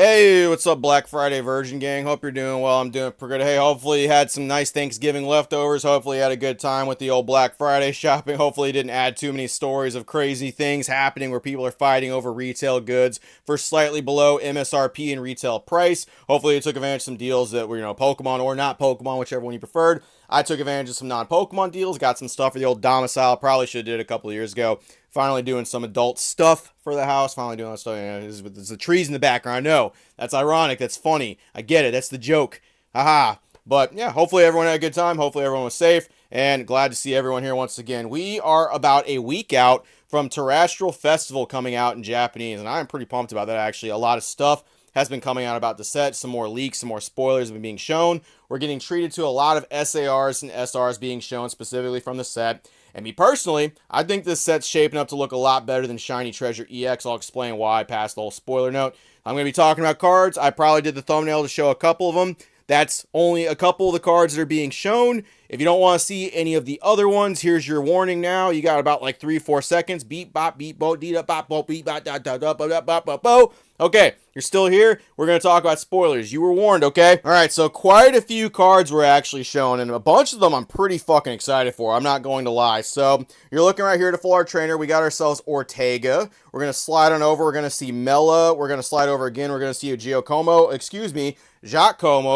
Hey, what's up, Black Friday Virgin Gang? Hope you're doing well. I'm doing pretty good. Hey, hopefully you had some nice Thanksgiving leftovers. Hopefully you had a good time with the old Black Friday shopping. Hopefully you didn't add too many stories of crazy things happening where people are fighting over retail goods for slightly below MSRP and retail price. Hopefully you took advantage of some deals that were, Pokemon or not Pokemon, whichever one you preferred. I took advantage of some non-Pokemon deals, got some stuff for the old domicile. Probably should have did it a couple of years ago. Finally doing some adult stuff for the house. Finally doing that stuff. There's the trees in the background. I know. That's ironic. That's funny. I get it. That's the joke. Haha. But yeah, hopefully everyone had a good time. Hopefully everyone was safe. And glad to see everyone here once again. We are about a week out from Terrestrial Festival coming out in Japanese. And I'm pretty pumped about that, actually. A lot of stuff has been coming out about the set. Some more leaks, some more spoilers have been being shown. We're getting treated to a lot of SARs and SRs being shown specifically from the set. And me personally, I think this set's shaping up to look a lot better than Shiny Treasure EX. I'll explain why past the whole spoiler note. I'm going to be talking about cards. I probably did the thumbnail to show a couple of them. That's only a couple of the cards that are being shown. If you don't want to see any of the other ones, here's your warning now. You got about like 3-4 seconds. Beep, bop, beep, bo, dee, da, bop, bo, beep, bop, da, da, da, bop, bop, bop, bop, bo. Okay, you're still here. We're going to talk about spoilers. You were warned, okay? All right, so quite a few cards were actually shown, and a bunch of them I'm pretty fucking excited for. I'm not going to lie. So you're looking right here to Full Art Trainer. We got ourselves Ortega. We're going to slide on over. We're going to see Mela. We're going to slide over again. We're going to see a Giacomo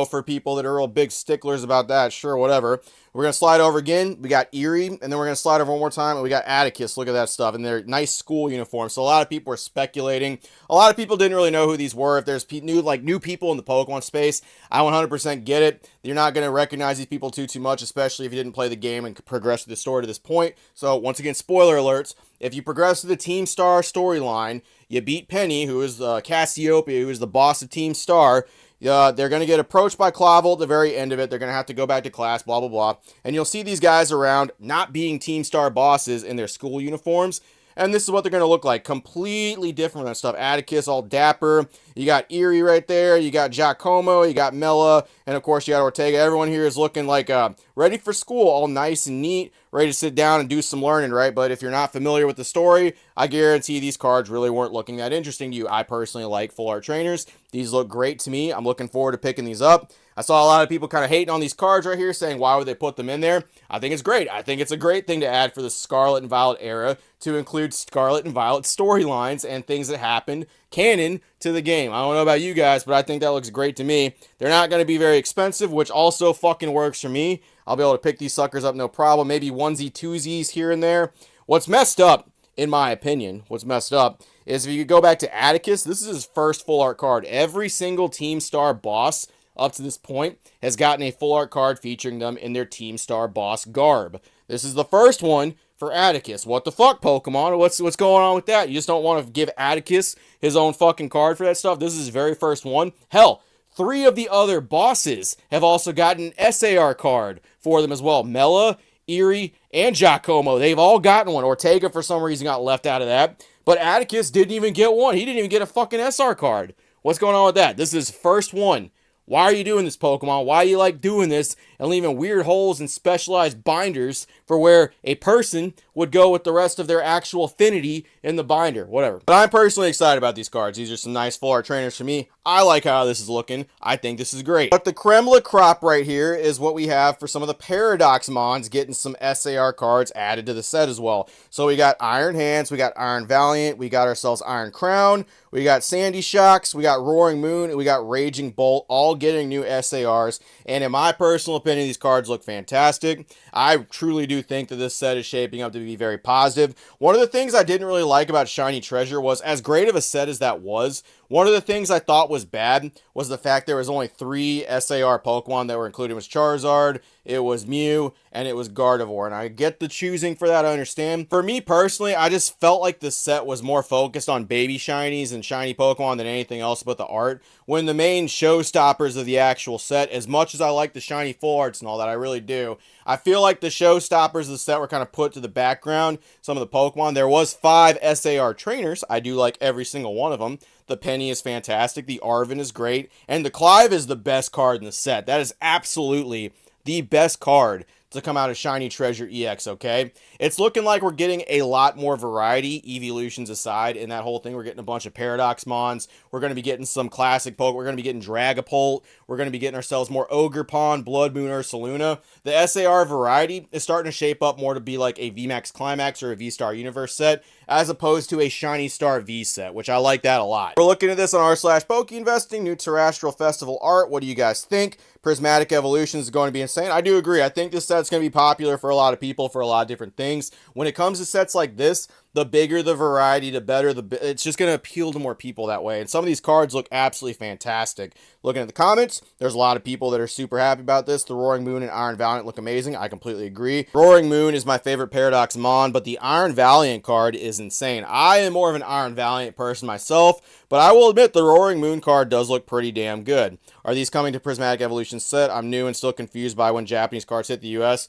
for people that are real big sticklers about that. Sure, whatever. We're going to slide over again. We got Erie, and then we're going to slide over one more time, and we got Atticus. Look at that stuff, and they're nice school uniforms. So a lot of people were speculating. A lot of people didn't really know who these were. If there's new people in the Pokemon space, I 100% get it. You're not going to recognize these people too much, especially if you didn't play the game and progress through the story to this point. So once again, spoiler alerts. If you progress through the Team Star storyline, you beat Penny, who is Cassiopeia, who is the boss of Team Star. They're going to get approached by Clavel at the very end of it. They're going to have to go back to class, blah, blah, blah. And you'll see these guys around not being Team Star bosses in their school uniforms. And this is what they're going to look like. Completely different from that stuff. Atticus, all dapper. You got Erie right there. You got Giacomo. You got Mela. And, of course, you got Ortega. Everyone here is looking like ready for school. All nice and neat. Ready to sit down and do some learning, right? But if you're not familiar with the story, I guarantee these cards really weren't looking that interesting to you. I personally like Full Art Trainers. These look great to me. I'm looking forward to picking these up. I saw a lot of people kind of hating on these cards right here, saying, why would they put them in there? I think it's great. I think it's a great thing to add for the Scarlet and Violet era to include Scarlet and Violet storylines and things that happened canon to the game. I don't know about you guys, but I think that looks great to me. They're not going to be very expensive, which also fucking works for me. I'll be able to pick these suckers up no problem. Maybe onesie twosies here and there. What's messed up, in my opinion, is if you go back to Atticus, this is his first full art card. Every single Team Star boss up to this point has gotten a full art card featuring them in their Team Star boss garb. This is the first one for Atticus. What the fuck, Pokemon? What's going on with that? You just don't want to give Atticus his own fucking card for that stuff? This is his very first one. Hell, 3 of the other bosses have also gotten an SAR card for them as well. Mela, Erie, and Giacomo. They've all gotten one. Ortega, for some reason, got left out of that. But Atticus didn't even get one. He didn't even get a fucking SR card. What's going on with that? This is his first one. Why are you doing this, Pokemon? Why are you like doing this and leaving weird holes and specialized binders for where a person would go with the rest of their actual affinity in the binder? Whatever. But I'm personally excited about these cards. These are some nice full art trainers for me. I like how this is looking. I think this is great. But the creme la crop right here is what we have for some of the Paradox Mons getting some SAR cards added to the set as well. So we got Iron Hands, we got Iron Valiant, we got ourselves Iron Crown, we got Sandy Shocks, we got Roaring Moon, and we got Raging Bolt, all getting new SARs. And in my personal opinion, these cards look fantastic. I truly do think that this set is shaping up to be very positive. One of the things I didn't really like about Shiny Treasure was, as great of a set as that was, one of the things I thought was bad was the fact there was only 3 SAR Pokemon that were included. It was Charizard, it was Mew, and it was Gardevoir. And I get the choosing for that, I understand. For me personally, I just felt like the set was more focused on baby shinies and shiny Pokemon than anything else but the art. When the main showstoppers of the actual set, as much as I like the shiny full arts and all that, I really do, I feel like the showstoppers of the set were kind of put to the background. Some of the Pokemon. There was 5 SAR trainers. I do like every single one of them. The Penny is fantastic. The Arven is great. And the Clive is the best card in the set. That is absolutely the best card to come out of Shiny Treasure EX, okay? It's looking like we're getting a lot more variety, evolutions aside, in that whole thing. We're getting a bunch of Paradox Mons. We're going to be getting some classic Poke. We're going to be getting Dragapult. We're going to be getting ourselves more Ogerpon, Blood Moon, Ursaluna. The SAR variety is starting to shape up more to be like a VMAX Climax or a V-Star Universe set, as opposed to a Shiny Star V set, which I like that a lot. We're looking at this on r/Poke Investing, new Terrestrial Festival art. What do you guys think? Prismatic Evolutions is going to be insane. I do agree. I think this set's going to be popular for a lot of people for a lot of different things. When it comes to sets like this, the bigger the variety, the better. It's just going to appeal to more people that way. And some of these cards look absolutely fantastic. Looking at the comments, there's a lot of people that are super happy about this. The Roaring Moon and Iron Valiant look amazing. I completely agree. Roaring Moon is my favorite Paradox Mon, but the Iron Valiant card is insane. I am more of an Iron Valiant person myself, but I will admit the Roaring Moon card does look pretty damn good. Are these coming to Prismatic Evolution set? I'm new and still confused by when Japanese cards hit the US.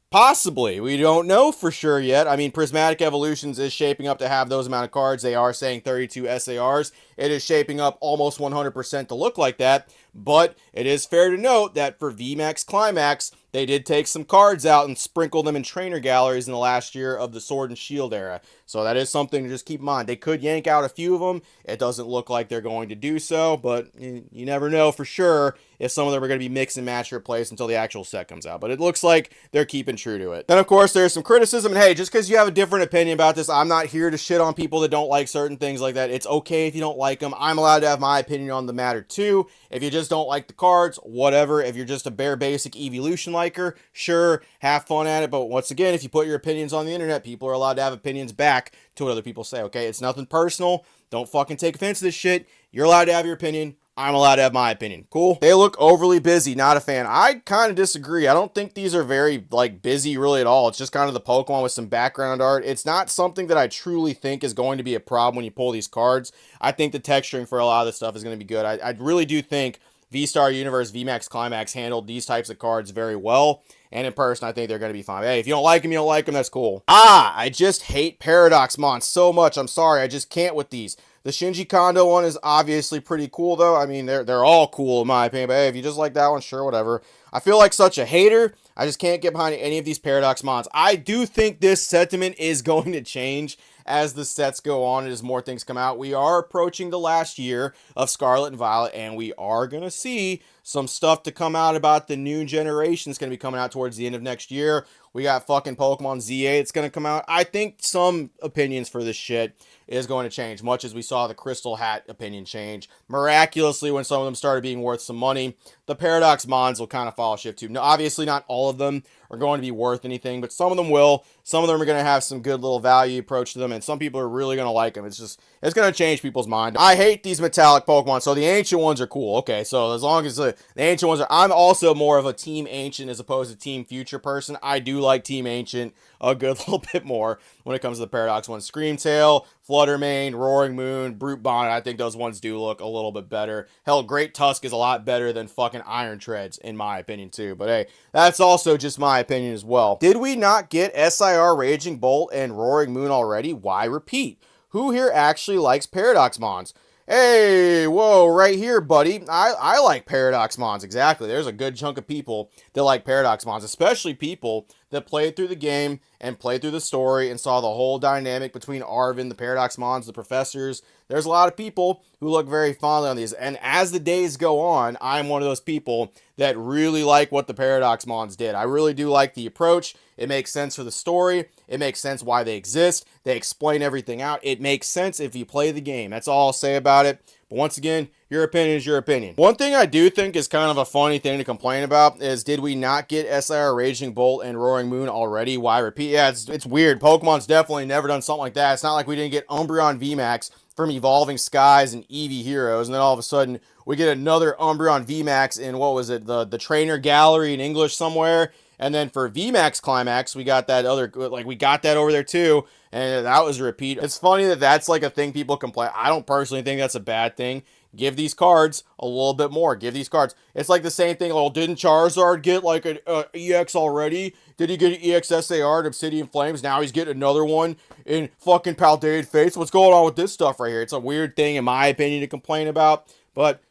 Possibly. We don't know for sure yet. I mean, Prismatic Evolutions is shaping up to have those amount of cards. They are saying 32 SARs. It is shaping up almost 100% to look like that. But it is fair to note that for VMAX Climax, they did take some cards out and sprinkle them in trainer galleries in the last year of the Sword and Shield era. So that is something to just keep in mind. They could yank out a few of them. It doesn't look like they're going to do so, but you never know for sure if some of them are going to be mix and match replaced until the actual set comes out. But it looks like they're keeping true to it. Then, of course, there's some criticism. And hey, just because you have a different opinion about this, I'm not here to shit on people that don't like certain things like that. It's okay if you don't like them. I'm allowed to have my opinion on the matter too. If you just don't like the cards, whatever. If you're just a bare basic evolution liker, sure, have fun at it. But once again, if you put your opinions on the internet, people are allowed to have opinions back to what other people say, okay? It's nothing personal. Don't fucking take offense to this shit. You're allowed to have your opinion. I'm allowed to have my opinion. Cool? They look overly busy. Not a fan. I kind of disagree. I don't think these are very, busy really at all. It's just kind of the Pokemon with some background art. It's not something that I truly think is going to be a problem when you pull these cards. I think the texturing for a lot of this stuff is going to be good. I really do think V-Star Universe, VMAX Climax handled these types of cards very well. And in person, I think they're going to be fine. Hey, if you don't like them, you don't like them. That's cool. I just hate Paradox Mon so much. I'm sorry. I just can't with these. The Shinji Kondo one is obviously pretty cool, though. I mean, they're all cool in my opinion. But hey, if you just like that one, sure, whatever. I feel like such a hater. I just can't get behind any of these Paradox Mons. I do think this sentiment is going to change as the sets go on and as more things come out. We are approaching the last year of Scarlet and Violet, and we are going to see some stuff to come out about the new generation. It's going to be coming out towards the end of next year. We got fucking Pokemon ZA that's going to come out. I think some opinions for this shit is going to change, much as we saw the Crystal Hat opinion change. Miraculously, when some of them started being worth some money, the Paradox Mons will kind of follow shift too. Now, obviously, not all of them are going to be worth anything, but some of them will. Some of them are going to have some good little value approach to them, and some people are really going to like them. It's going to change people's mind. I hate these metallic Pokemon, so the ancient ones are cool. Okay, so as long as the ancient ones are... I'm also more of a Team Ancient as opposed to Team Future person. I do like Team Ancient a good little bit more when it comes to the Paradox ones. Screamtail, Fluttermane, Roaring Moon, Brute Bonnet, I think those ones do look a little bit better. Hell, Great Tusk is a lot better than fucking Iron Treads, in my opinion, too. But hey, that's also just my opinion as well. Did we not get SIR Raging Bolt and Roaring Moon already? Why repeat? Who here actually likes Paradox Mons? Hey, whoa, right here, buddy. I like Paradox Mons, exactly. There's a good chunk of people that like Paradox Mons, especially people that played through the game and played through the story and saw the whole dynamic between Arvin, the Paradox Mons, the professors. There's a lot of people who look very fondly on these. And as the days go on, I'm one of those people that really like what the Paradox Mons did. I really do like the approach. It makes sense for the story. It makes sense why they exist. They explain everything out. It makes sense if you play the game. That's all I'll say about it. But once again, your opinion is your opinion. One thing I do think is kind of a funny thing to complain about is, did we not get SIR Raging Bolt and Roaring Moon already? Why repeat? Yeah, it's weird. Pokemon's definitely never done something like that. It's not like we didn't get Umbreon VMAX from Evolving Skies and Eevee Heroes, and then all of a sudden we get another Umbreon VMAX in, what was it, the Trainer Gallery in English somewhere. And then for VMAX Climax, we got that other, we got that over there too, and that was a repeat. It's funny that that's like a thing people complain. I don't personally think that's a bad thing. Give these cards a little bit more. Give these cards. It's like the same thing. Oh, didn't Charizard get like an EX already? Did he get an EX SAR at Obsidian Flames? Now he's getting another one in fucking Paldea Fates. What's going on with this stuff right here? It's a weird thing, in my opinion, to complain about. But,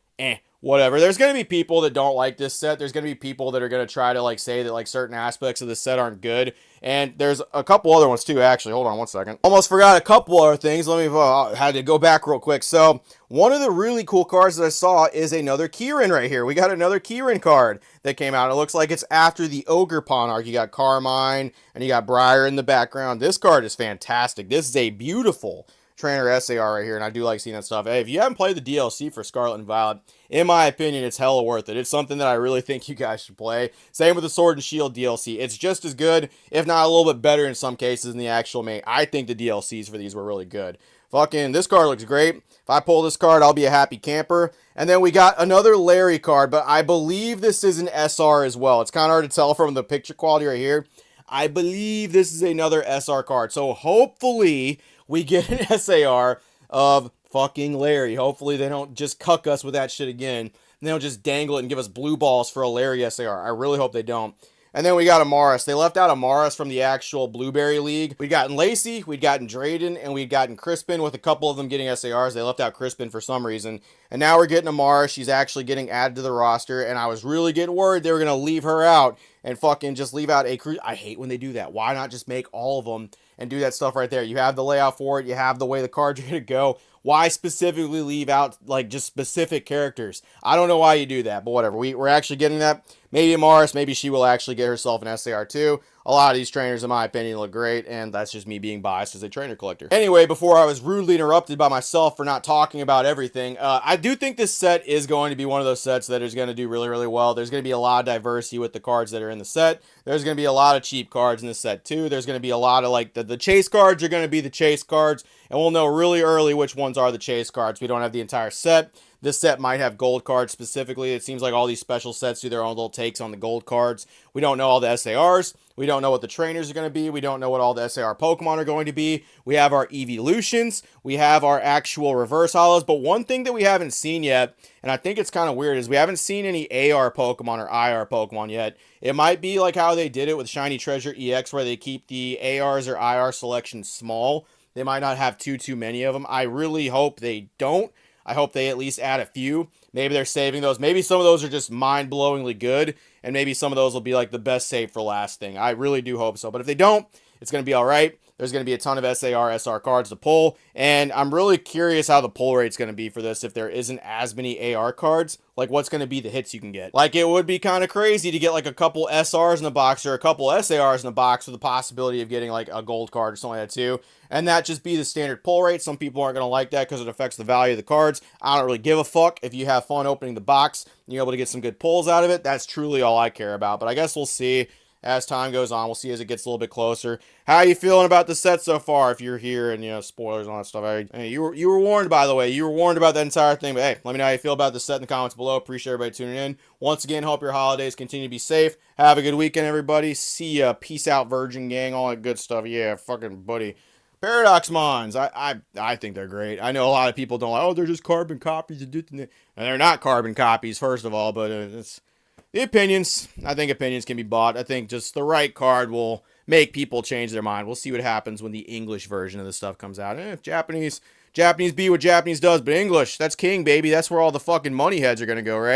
whatever. There's going to be people that don't like this set. There's going to be people that are going to try to like say that like certain aspects of the set aren't good. And there's a couple other ones too, actually. Hold on one second. Almost forgot a couple other things. Let me, had to go back real quick. So one of the really cool cards that I saw is another Kieran right here. We got another Kieran card that came out. It looks like it's after the Ogre Pawn arc. You got Carmine and you got Briar in the background. This card is fantastic. This is a beautiful Trainer SAR right here, and I do like seeing that stuff. Hey, if you haven't played the DLC for Scarlet and Violet, in my opinion, it's hella worth it. It's something that I really think you guys should play. Same with the Sword and Shield DLC. It's just as good, if not a little bit better in some cases than the actual main. I think the DLCs for these were really good. Fucking, this card looks great. If I pull this card, I'll be a happy camper. And then we got another Larry card, but I believe this is an SR as well. It's kind of hard to tell from the picture quality right here. I believe this is another SR card. So hopefully we get an SAR of fucking Larry. Hopefully they don't just cuck us with that shit again. They don't just dangle it and give us blue balls for a Larry SAR. I really hope they don't. And then we got Amaris. They left out Amaris from the actual Blueberry League. We'd gotten Lacey, we'd gotten Drayden, and we'd gotten Crispin, with a couple of them getting SARs. They left out Crispin for some reason. And now we're getting Amaris. She's actually getting added to the roster, and I was really getting worried they were going to leave her out and fucking just leave out a crew. I hate when they do that. Why not just make all of them and do that stuff right there? You have the layout for it. You have the way the cards are going to go. Why specifically leave out, like, just specific characters? I don't know why you do that, but whatever. We're actually getting that. Maybe Amaris, maybe she will actually get herself an SAR too. A lot of these trainers, in my opinion, look great, and that's just me being biased as a trainer collector. Anyway, before I was rudely interrupted by myself for not talking about everything, I do think this set is going to be one of those sets that is going to do really, really well. There's going to be a lot of diversity with the cards that are in the set. There's going to be a lot of cheap cards in the set too. There's going to be a lot of, like, the chase cards are going to be the chase cards, and we'll know really early which ones are the chase cards. We don't have the entire set. This set might have gold cards specifically. It seems like all these special sets do their own little takes on the gold cards. We don't know all the SARs. We don't know what the trainers are going to be. We don't know what all the SAR Pokemon are going to be. We have our evolutions. We have our actual reverse hollows. But one thing that we haven't seen yet, and I think it's kind of weird, is we haven't seen any AR Pokemon or IR Pokemon yet. It might be like how they did it with Shiny Treasure EX, where they keep the ARs or IR selection small. They might not have too many of them. I really hope they don't. I hope they at least add a few. Maybe they're saving those. Maybe some of those are just mind-blowingly good, and maybe some of those will be like the best save for last thing. I really do hope so. But if they don't, it's going to be all right. There's going to be a ton of SAR, SR cards to pull, and I'm really curious how the pull rate's going to be for this if there isn't as many AR cards. Like, what's going to be the hits you can get? Like, it would be kind of crazy to get, like, a couple SRs in the box or a couple SARs in the box with the possibility of getting, like, a gold card or something like that, too. And that just be the standard pull rate. Some people aren't going to like that because it affects the value of the cards. I don't really give a fuck. If you have fun opening the box and you're able to get some good pulls out of it, that's truly all I care about. But I guess we'll see as time goes on. We'll see as it gets a little bit closer. How are you feeling about the set so far? If you're here and, you know, spoilers and all that stuff. You were warned, by the way. You were warned about that entire thing. But hey, let me know how you feel about the set in the comments below. Appreciate everybody tuning in. Once again, hope your holidays continue to be safe. Have a good weekend, everybody. See ya. Peace out, Virgin Gang. All that good stuff. Yeah, fucking buddy. Paradox Mons, I think they're great. I know a lot of people don't like, oh, they're just carbon copies. And they're not carbon copies, first of all, but it's the opinions. I think opinions can be bought. I think just the right card will make people change their mind. We'll see what happens when the English version of this stuff comes out. If Japanese be what Japanese does, but English, that's king, baby. That's where all the fucking money heads are going to go, right?